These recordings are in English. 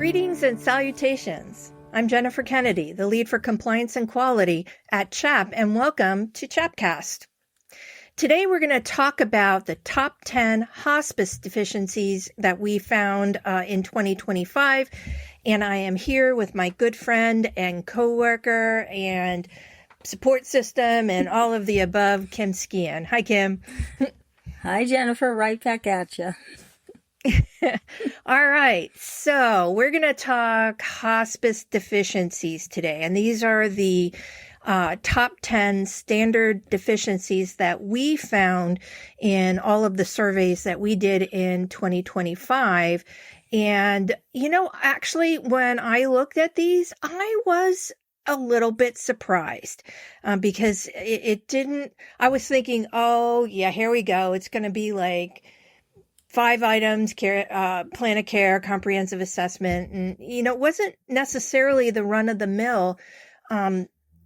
Greetings and salutations. I'm Jennifer Kennedy, the lead for compliance and quality at CHAP, and welcome to CHAPcast. Today we're going to talk about the top 10 hospice deficiencies that we found in 2025, and I am here with my good friend and coworker and support system and all of the above, Kim Skian. Hi, Kim. Hi, Jennifer. Right back at you. All right. So we're going to talk hospice deficiencies today. And these are the top 10 standard deficiencies that we found in all of the surveys that we did in 2025. And, actually, when I looked at these, I was a little bit surprised because it didn't, I was thinking, oh, yeah, here we go. It's going to be like 5 items, plan of care, comprehensive assessment. And, it wasn't necessarily the run of the mill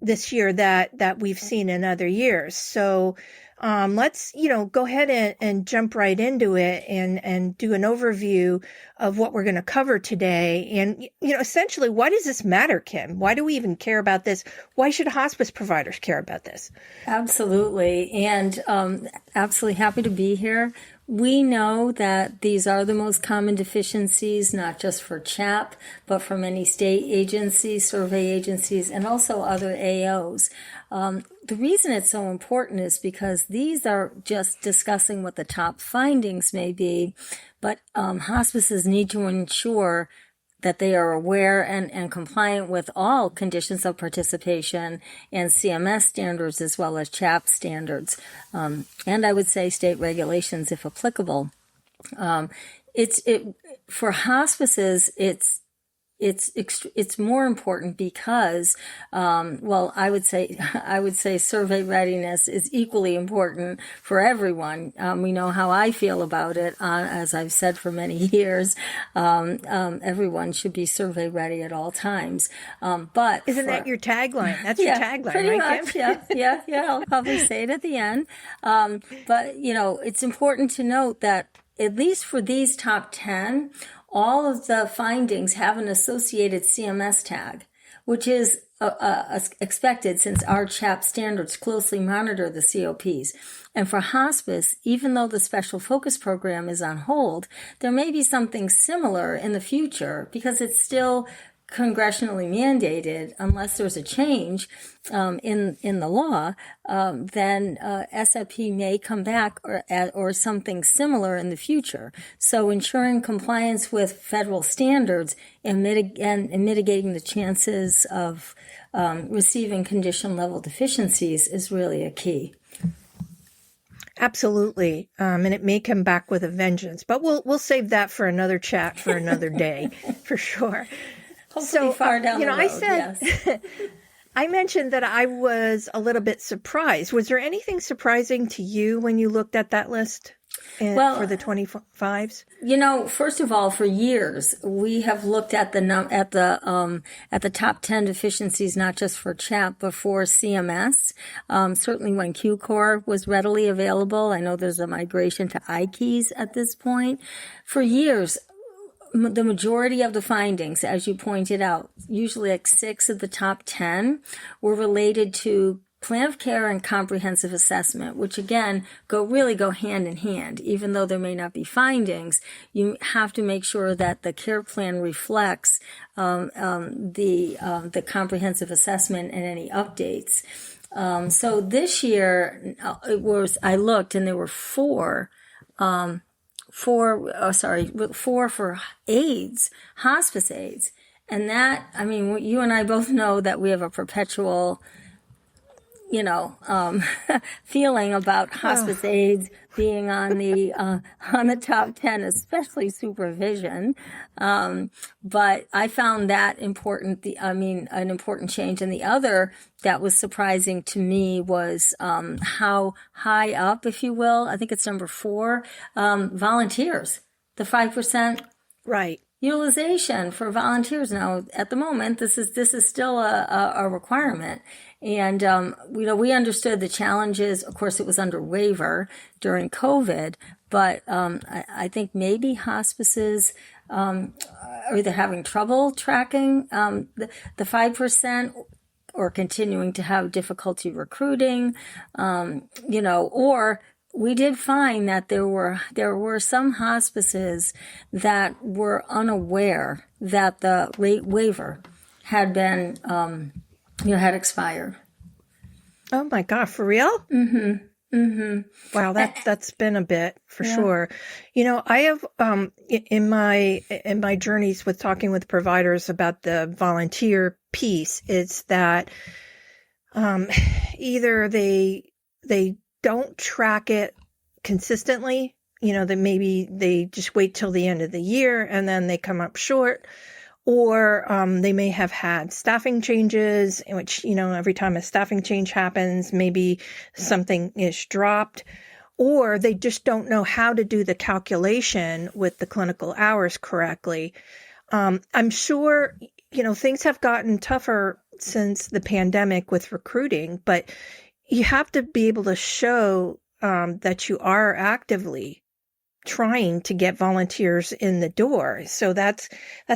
this year that we've seen in other years. So let's, go ahead and jump right into it and do an overview of what we're going to cover today. And, essentially, why does this matter, Kim? Why do we even care about this? Why should hospice providers care about this? Absolutely. And absolutely happy to be here. We know that these are the most common deficiencies, not just for CHAP, but for many state agencies, survey agencies, and also other AOs. The reason it's so important is because these are just discussing what the top findings may be, but hospices need to ensure that they are aware and compliant with all conditions of participation and CMS standards as well as CHAP standards, and I would say state regulations if applicable. For hospices, it's more important because, I would say survey readiness is equally important for everyone. We know how I feel about it. As I've said for many years, everyone should be survey ready at all times. But isn't that your tagline? That's your tagline, pretty right, much, Kim? Yeah. I'll probably say it at the end. But it's important to note that at least for these top 10, all of the findings have an associated CMS tag, which is expected since our CHAP standards closely monitor the COPs. And for hospice, even though the special focus program is on hold, there may be something similar in the future because it's still congressionally mandated. Unless there's a change in the law, then SFP may come back or something similar in the future. So ensuring compliance with federal standards and mitigating the chances of receiving condition level deficiencies is really a key. Absolutely. And it may come back with a vengeance, but we'll save that for another chat for another day for sure. Hopefully far down the road, I said, yes. I mentioned that I was a little bit surprised. Was there anything surprising to you when you looked at that list for the 25s? First of all, for years we have looked at the top 10 deficiencies, not just for CHAP but for CMS. Certainly when QCore was readily available, I know there's a migration to iKeys at this point. For years, the majority of the findings, as you pointed out, usually like 6 of the top 10 were related to plan of care and comprehensive assessment, which again go hand in hand. Even though there may not be findings, you have to make sure that the care plan reflects the comprehensive assessment and any updates. So this year I looked and there were 4 for aides, hospice aides. And that, you and I both know that we have a perpetual, feeling about hospice aides being on the top 10, especially supervision. But I found that important, an important change. And the other that was surprising to me was how high up, if you will, I think it's number 4, volunteers, the 5%. Right. Utilization for volunteers. Now, at the moment, this is still a requirement. And, we understood the challenges. Of course, it was under waiver during COVID, but I think maybe hospices are either having trouble tracking the 5%, or continuing to have difficulty recruiting, or we did find that there were some hospices that were unaware that the late waiver had been, had expired. Oh my God, for real? Mm-hmm. Mm-hmm. Wow, that's been a bit for sure. I have in my journeys with talking with providers about the volunteer piece, it's that either they don't track it consistently, that maybe they just wait till the end of the year and then they come up short. Or they may have had staffing changes, in which, every time a staffing change happens, maybe something is dropped. Or they just don't know how to do the calculation with the clinical hours correctly. I'm sure, things have gotten tougher since the pandemic with recruiting, but you have to be able to show that you are actively trying to get volunteers in the door. So that's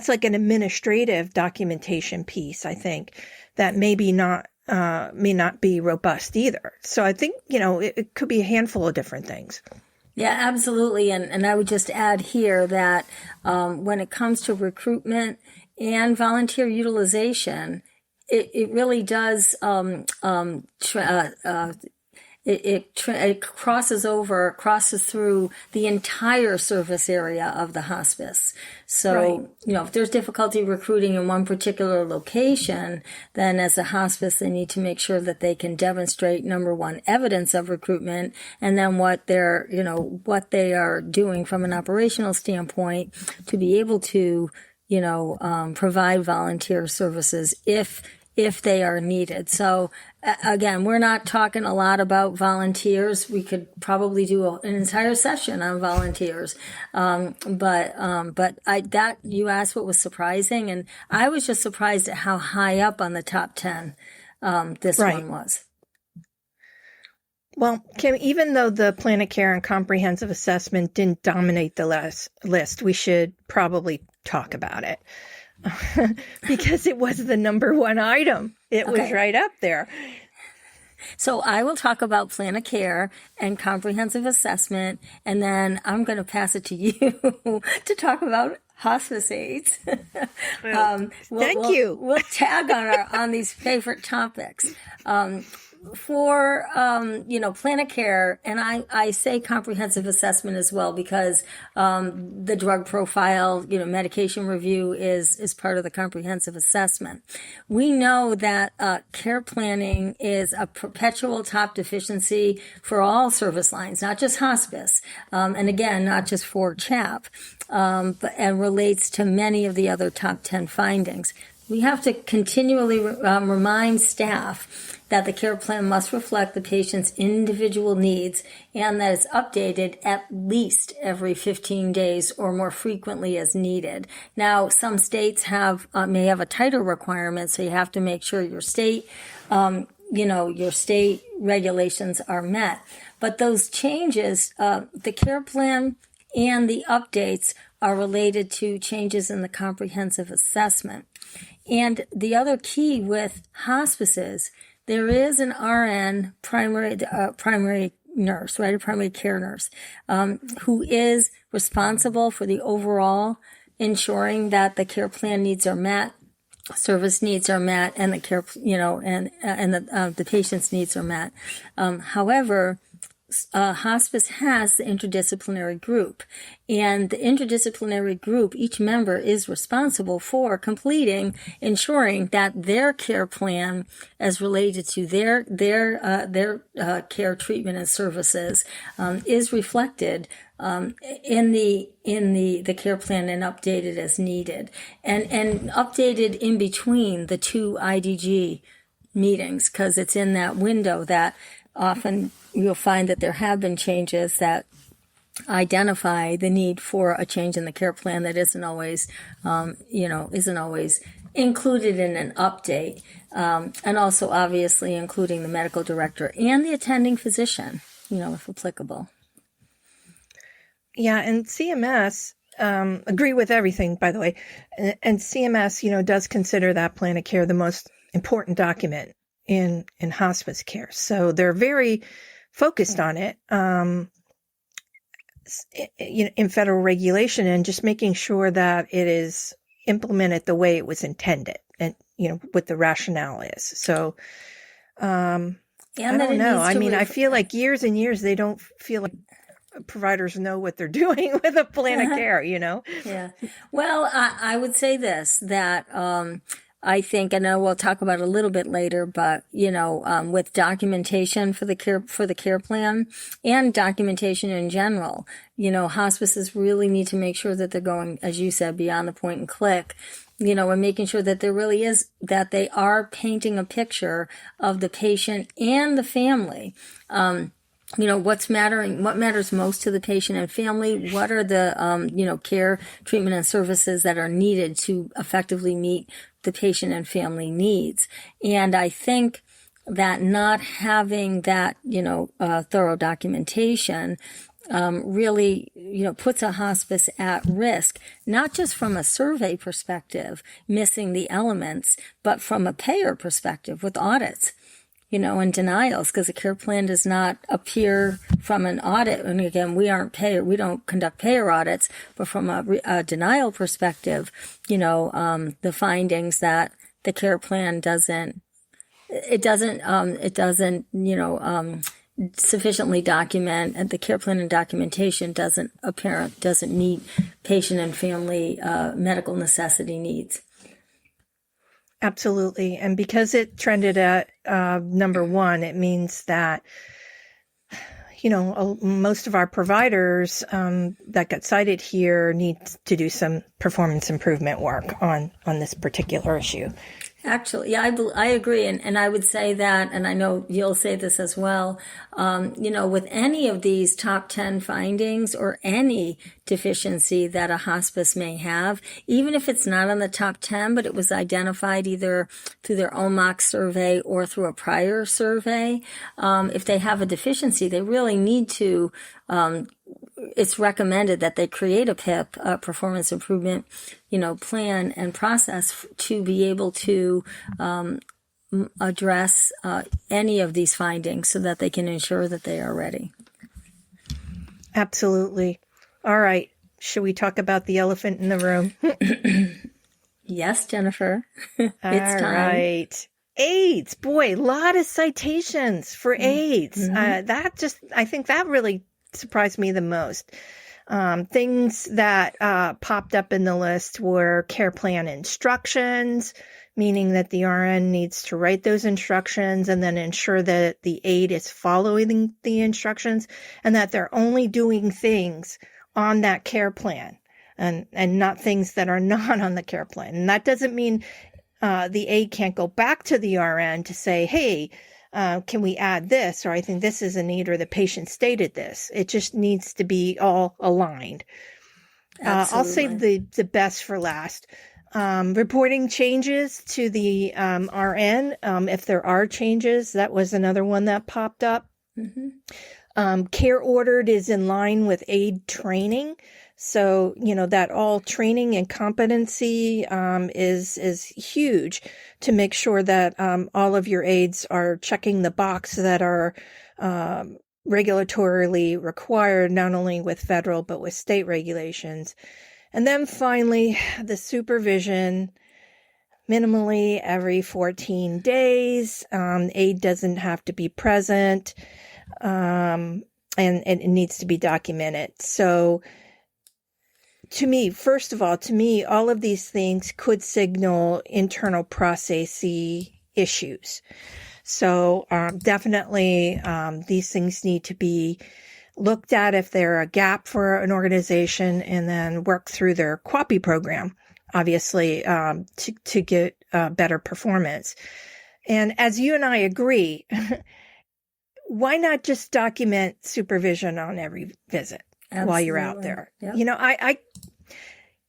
like an administrative documentation piece, I think, that may not be robust either. So I think, it could be a handful of different things. Yeah, absolutely. And I would just add here that when it comes to recruitment and volunteer utilization, it really does it crosses through the entire service area of the hospice. So, if there's difficulty recruiting in one particular location, then as a hospice, they need to make sure that they can demonstrate, number one, evidence of recruitment, and then what they are doing from an operational standpoint to be able to, provide volunteer services if they are needed. So again, we're not talking a lot about volunteers. We could probably do an entire session on volunteers. But you asked what was surprising, and I was just surprised at how high up on the top 10 this one was. Well, Kim, even though the plan of care and comprehensive assessment didn't dominate the list, we should probably talk about it. Because it was the number one item. It was right up there. So I will talk about plan of care and comprehensive assessment, and then I'm going to pass it to you to talk about hospice aides. Thank you. We'll tag on these favorite topics. For, plan of care, and I say comprehensive assessment as well because, the drug profile, medication review is part of the comprehensive assessment. We know that, care planning is a perpetual top deficiency for all service lines, not just hospice. And again, not just for CHAP, and relates to many of the other top 10 findings. We have to continually remind staff that the care plan must reflect the patient's individual needs and that it's updated at least every 15 days or more frequently as needed. Now, some states may have a tighter requirement, so you have to make sure your state regulations are met. But those changes, the care plan and the updates are related to changes in the comprehensive assessment. And the other key with hospices, there is an RN, primary nurse, right? A primary care nurse, who is responsible for the overall ensuring that the care plan needs are met, service needs are met, and the care, and the patient's needs are met. However, hospice has the interdisciplinary group, and the interdisciplinary group, each member is responsible for ensuring that their care plan as related to their care, treatment, and services is reflected in the care plan and updated as needed, and updated in between the two IDG meetings, because it's in that window that often you'll find that there have been changes that identify the need for a change in the care plan that isn't always included in an update, and also obviously including the medical director and the attending physician, if applicable. Yeah, and CMS agree with everything, by the way. And CMS, does consider that plan of care the most important document in hospice care. So they're very focused on it, in federal regulation, and just making sure that it is implemented the way it was intended and, what the rationale is. So, I don't know. I mean, I feel like years and years, they don't feel like providers know what they're doing with a plan of care, Yeah. Well, I would say this, that I think, and I will talk about it a little bit later, but, with documentation for the care plan and documentation in general, hospices really need to make sure that they're going, as you said, beyond the point and click, and making sure that there really is, that they are painting a picture of the patient and the family. What matters most to the patient and family, what are the, care, treatment, and services that are needed to effectively meet the patient and family needs. And I think that not having that, thorough documentation, really, puts a hospice at risk, not just from a survey perspective, missing the elements, but from a payer perspective with audits. And denials, because a care plan does not appear from an audit. And again, we don't conduct payer audits, but from a denial perspective, the findings that the care plan doesn't sufficiently document, and the care plan and documentation doesn't meet patient and family medical necessity needs. Absolutely. And because it trended at number one, it means that, most of our providers that got cited here need to do some performance improvement work on this particular issue. Actually, yeah, I agree. And I would say that, and I know you'll say this as well, with any of these top 10 findings or any deficiency that a hospice may have, even if it's not on the top 10, but it was identified either through their own mock survey or through a prior survey, if they have a deficiency, they really need to, it's recommended that they create a PIP, performance improvement, plan and process to be able to address any of these findings so that they can ensure that they are ready. Absolutely. All right. Should we talk about the elephant in the room? Yes, Jennifer. It's time. All right. AIDS. Boy, a lot of citations for AIDS. Mm-hmm. I think that really surprised me the most. Things that popped up in the list were care plan instructions, meaning that the RN needs to write those instructions and then ensure that the aide is following the instructions and that they're only doing things on that care plan and not things that are not on the care plan. And that doesn't mean the aide can't go back to the RN to say, hey, can we add this? Or I think this is a need, or the patient stated this. It just needs to be all aligned. I'll save the best for last. Reporting changes to the RN. If there are changes, that was another one that popped up. Mm-hmm. Care ordered is in line with aide training. So, that all training and competency is huge to make sure that all of your aides are checking the box that are regulatorily required, not only with federal, but with state regulations. And then finally, the supervision, minimally every 14 days. Aide doesn't have to be present, and it needs to be documented. So, to me, all of these things could signal internal processy issues. So definitely these things need to be looked at if they're a gap for an organization, and then work through their QuAPI program, obviously, to get better performance. And as you and I agree, why not just document supervision on every visit? Absolutely. While you're out there? Yep.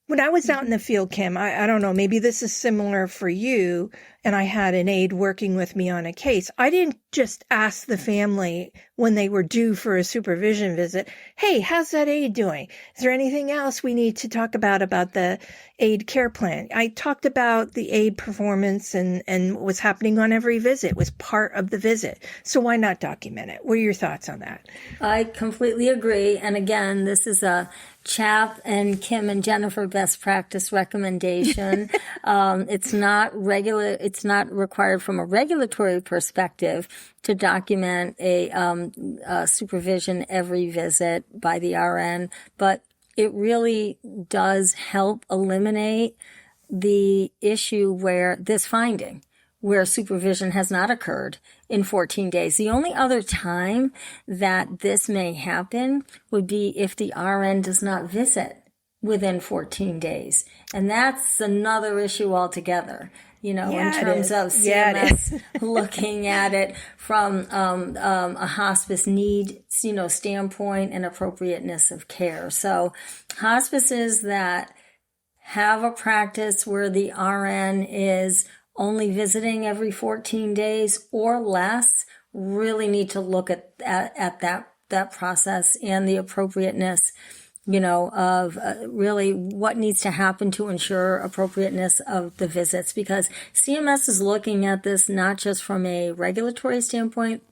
When I was out in the field, Kim, I don't know, maybe this is similar for you, and I had an aide working with me on a case. I didn't just ask the family when they were due for a supervision visit, hey, how's that aide doing? Is there anything else we need to talk about the aide care plan? I talked about the aide performance and what was happening on every visit was part of the visit. So why not document it? What are your thoughts on that? I completely agree. And again, this is a CHAP and Kim and Jennifer best practice recommendation. It's not required from a regulatory perspective to document a supervision every visit by the RN, but it really does help eliminate the issue where this finding, where supervision has not occurred in 14 days. The only other time that this may happen would be if the RN does not visit within 14 days. And that's another issue altogether, in terms of CMS looking at it from a hospice need, standpoint and appropriateness of care. So hospices that have a practice where the RN is only visiting every 14 days or less really need to look at that process and the appropriateness, of really what needs to happen to ensure appropriateness of the visits, because CMS is looking at this not just from a regulatory standpoint,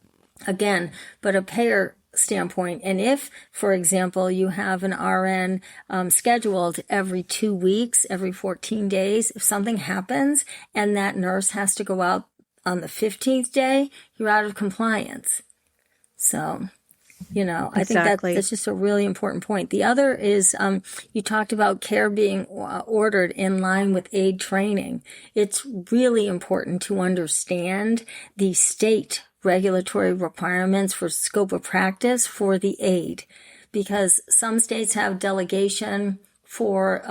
again, but a payer standpoint. And if, for example, you have an RN scheduled every 2 weeks, every 14 days, if something happens and that nurse has to go out on the 15th day, you're out of compliance. So, I think that's just a really important point. The other is you talked about care being ordered in line with aide training. It's really important to understand the state regulatory requirements for scope of practice for the aide, because some states have delegation for,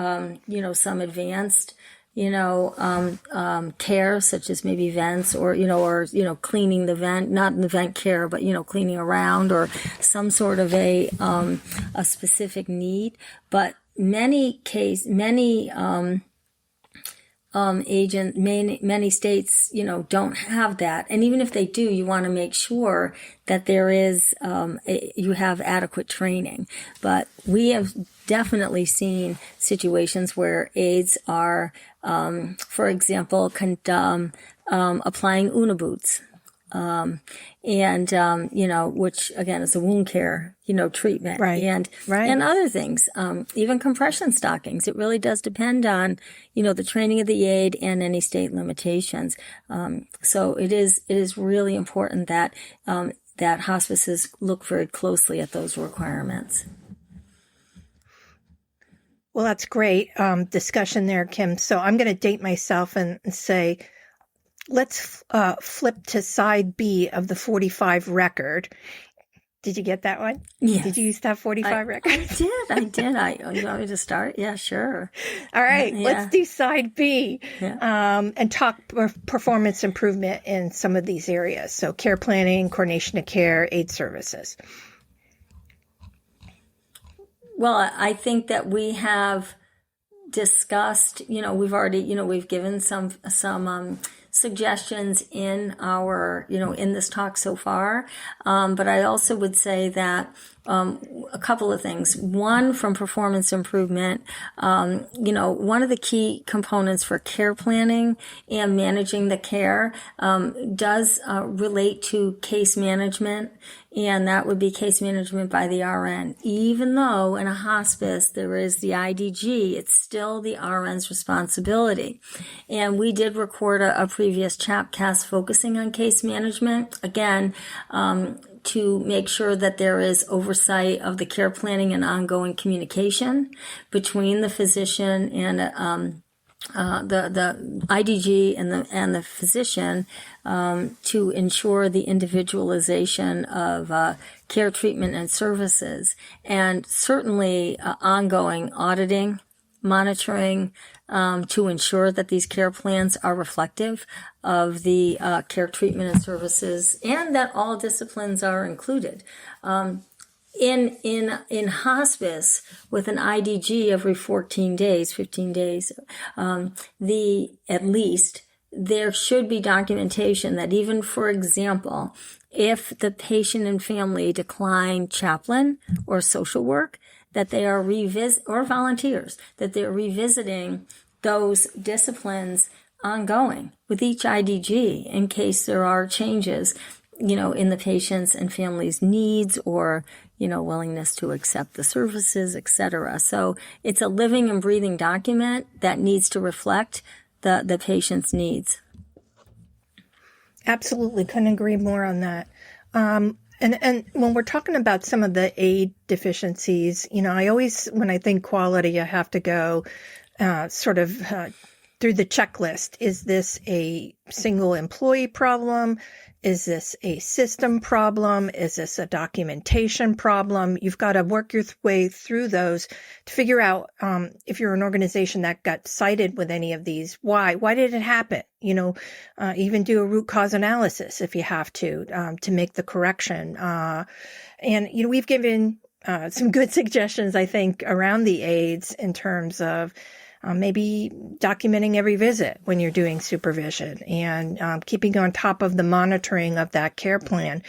some advanced, care, such as maybe vents or cleaning the vent, not in the vent care, but, cleaning around or some sort of a specific need. But many states, don't have that. And even if they do, you want to make sure that there is, you have adequate training. But we have definitely seen situations where aides are, for example, applying Una boots. Which again is a wound care, treatment, right. and other things, even compression stockings. It really does depend on, the training of the aide and any state limitations. So it is really important that, that hospices look very closely at those requirements. Well, that's great discussion there, Kim. So I'm going to date myself and say, let's flip to side B of the 45 record. Did you get that one? Yes. Did you use that 45 record? I did. You want me to start? Yeah, sure. All right. Yeah. Let's do side B and talk performance improvement in some of these areas. So care planning, coordination of care, aide services. Well, I think that we have discussed, we've already, we've given some suggestions in our, in this talk so far. But I also would say that, a couple of things. One, from performance improvement, one of the key components for care planning and managing the care, does, relate to case management. And that would be case management by the RN. Even though in a hospice there is the IDG, it's still the RN's responsibility. And we did record a previous CHAPcast focusing on case management, again, to make sure that there is oversight of the care planning and ongoing communication between the physician and the IDG and the physician, to ensure the individualization of care, treatment, and services, and certainly ongoing auditing, monitoring, to ensure that these care plans are reflective of the care, treatment, and services, and that all disciplines are included. in hospice with an IDG every 15 days, at least there should be documentation that even, for example, if the patient and family decline chaplain or social work, that they are or volunteers, that they're revisiting those disciplines ongoing with each IDG in case there are changes, in the patient's and family's needs or, willingness to accept the services, etc. So it's a living and breathing document that needs to reflect the patient's needs. Absolutely. Couldn't agree more on that. And when we're talking about some of the aide deficiencies, I always, when I think quality, I have to go through the checklist. Is this a single employee problem? Is this a system problem? Is this a documentation problem? You've got to work your way through those to figure out if you're an organization that got cited with any of these. Why did it happen? Even do a root cause analysis if you have to make the correction. And we've given some good suggestions, I think, around the aides in terms of maybe documenting every visit when you're doing supervision and keeping on top of the monitoring of that care plan,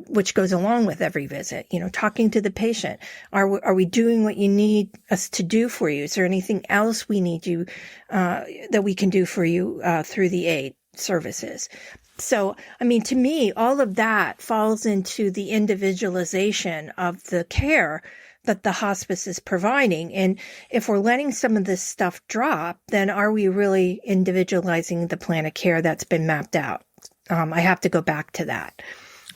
which goes along with every visit. Talking to the patient. Are we doing what you need us to do for you? Is there anything else we need you that we can do for you through the aide services? So, to me, all of that falls into the individualization of the care that the hospice is providing. And if we're letting some of this stuff drop, then are we really individualizing the plan of care that's been mapped out? I have to go back to that.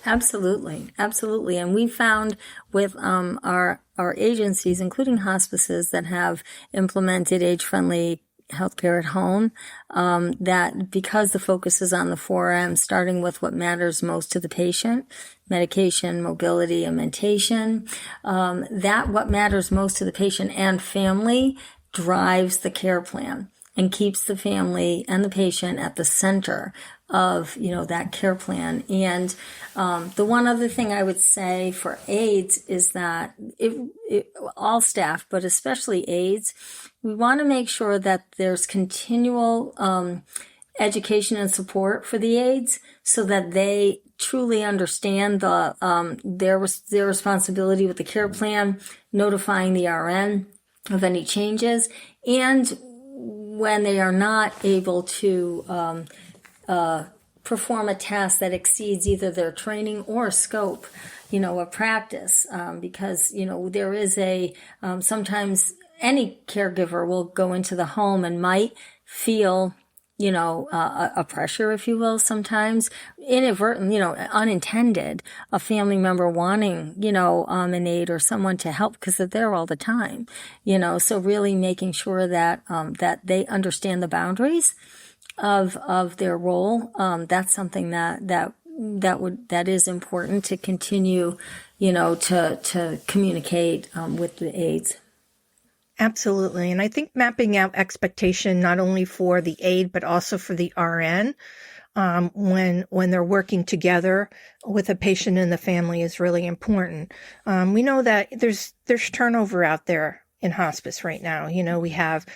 Absolutely. Absolutely. And we found with our agencies, including hospices that have implemented age-friendly healthcare at home, that because the focus is on the 4M, starting with what matters most to the patient, medication, mobility, and mentation, that what matters most to the patient and family drives the care plan and keeps the family and the patient at the center of, that care plan. And the one other thing I would say for aides is that all staff, but especially aides, we want to make sure that there's continual education and support for the aides so that they truly understand their responsibility with the care plan, notifying the RN of any changes, and when they are not able to perform a task that exceeds either their training or scope, a practice, because, there is sometimes any caregiver will go into the home and might feel, a pressure, if you will, sometimes inadvertent, unintended, a family member wanting, an aide or someone to help because they're there all the time, so really making sure that, that they understand the boundaries of their role. That's something that is important to continue, to communicate, with the aides. Absolutely. And I think mapping out expectation not only for the aide, but also for the RN, when they're working together with a patient and the family is really important. We know that there's turnover out there in hospice right now. We have,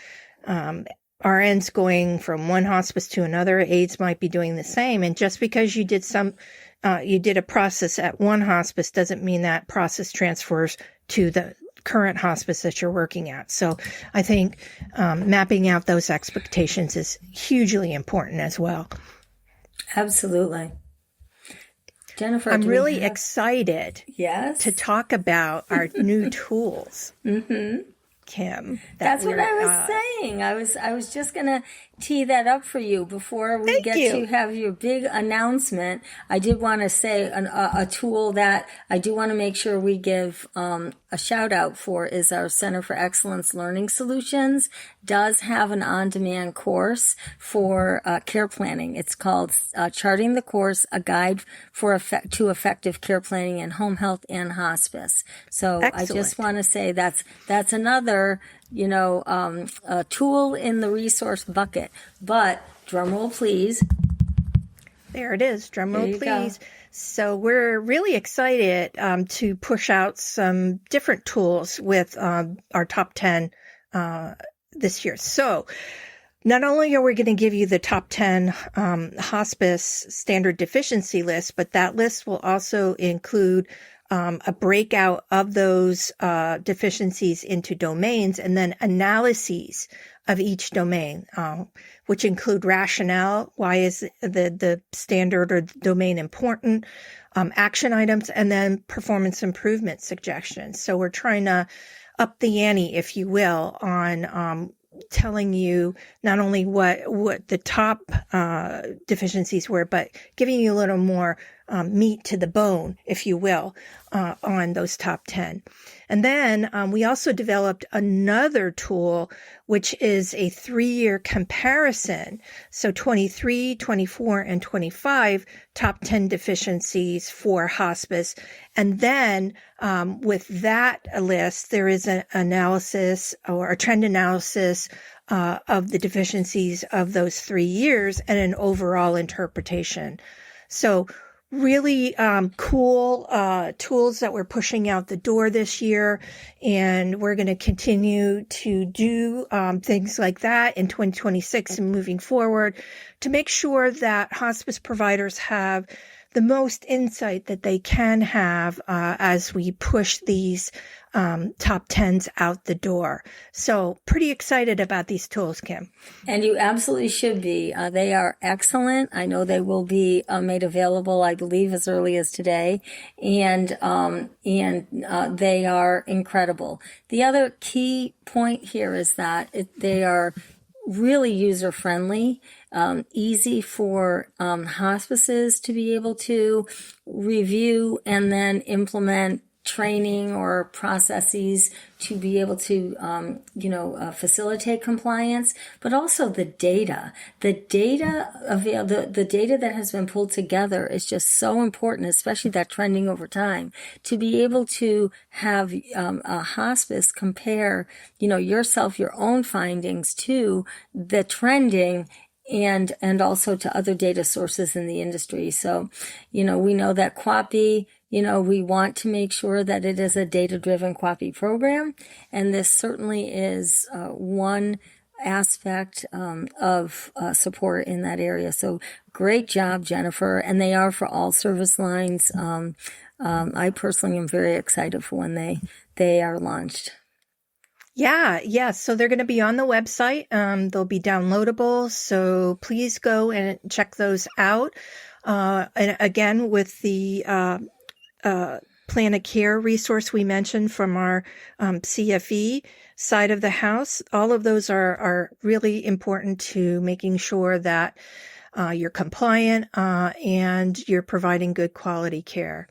RNs going from one hospice to another, aides might be doing the same. And just because you did a process at one hospice doesn't mean that process transfers to the current hospice that you're working at. So I think mapping out those expectations is hugely important as well. Absolutely. Jennifer, I'm really excited to talk about our new tools. Mm-hmm. Kim. That's what I was saying. I was just going to tee that up for you before we to have your big announcement. I did want to say a tool that I do want to make sure we give a shout out for is our Center for Excellence Learning Solutions does have an on-demand course for care planning. It's called Charting the Course, a guide to effective care planning in home health and hospice. So excellent. I just want to say that's another a tool in the resource bucket. But drum roll, please. There it is. Drum There roll, you please. go. So we're really excited to push out some different tools with our top 10 this year. So not only are we going to give you the top 10 hospice standard deficiency list, but that list will also include a breakout of those deficiencies into domains and then analyses of each domain, which include rationale. Why is the standard or the domain important? Action items, and then performance improvement suggestions. So we're trying to up the ante, if you will, on telling you not only what the top deficiencies were, but giving you a little more meat to the bone, if you will, on those top 10. And then we also developed another tool, which is a 3-year comparison. So 23, 24, and 25 top 10 deficiencies for hospice. And then with that list, there is an analysis or a trend analysis of the deficiencies of those 3 years and an overall interpretation. So really cool tools that we're pushing out the door this year, and we're going to continue to do things like that in 2026 and moving forward to make sure that hospice providers have the most insight that they can have as we push these top 10s out the door. So pretty excited about these tools, Kim. And you absolutely should be. They are excellent. I know they will be made available, I believe, as early as today, and they are incredible. The other key point here is that they are really user-friendly, easy for hospices to be able to review and then implement training or processes to be able to, facilitate compliance, but also the data that has been pulled together is just so important, especially that trending over time, to be able to have a hospice compare, yourself, your own findings to the trending and also to other data sources in the industry. So, we know that QuAPI, we want to make sure that it is a data-driven QuAPI program, and this certainly is one aspect of support in that area. So great job, Jennifer, and they are for all service lines. I personally am very excited for when they are launched. Yeah. So they're going to be on the website. They'll be downloadable. So please go and check those out. And again, with the plan of care resource we mentioned from our CFE side of the house, all of those are really important to making sure that you're compliant and you're providing good quality care.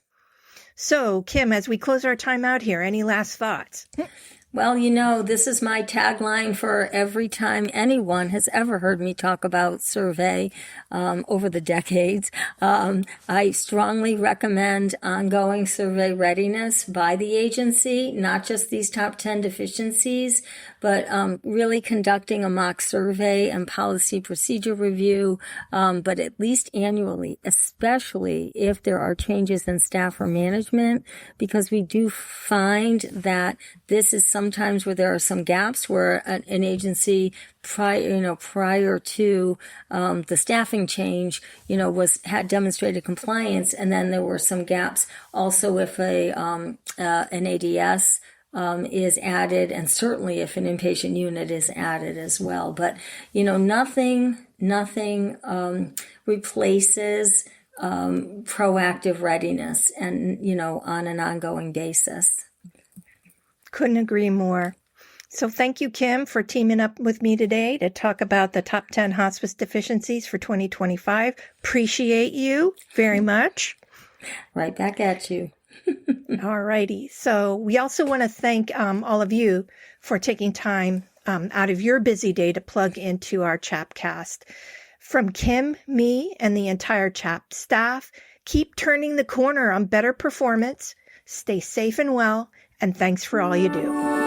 So, Kim, as we close our time out here, any last thoughts? Well, this is my tagline for every time anyone has ever heard me talk about survey over the decades. I strongly recommend ongoing survey readiness by the agency, not just these top 10 deficiencies, but really conducting a mock survey and policy procedure review, but at least annually, especially if there are changes in staff or management, because we do find that this is sometimes where there are some gaps where an agency prior to the staffing change, had demonstrated compliance, and then there were some gaps also if an ADS is added, and certainly if an inpatient unit is added as well. But nothing replaces proactive readiness, and on an ongoing basis. Couldn't agree more. So thank you, Kim, for teaming up with me today to talk about the top 10 hospice deficiencies for 2025. Appreciate you very much. Right back at you. All righty. So we also want to thank all of you for taking time out of your busy day to plug into our CHAPcast. From Kim, me, and the entire CHAP staff, keep turning the corner on better performance, stay safe and well, and thanks for all you do.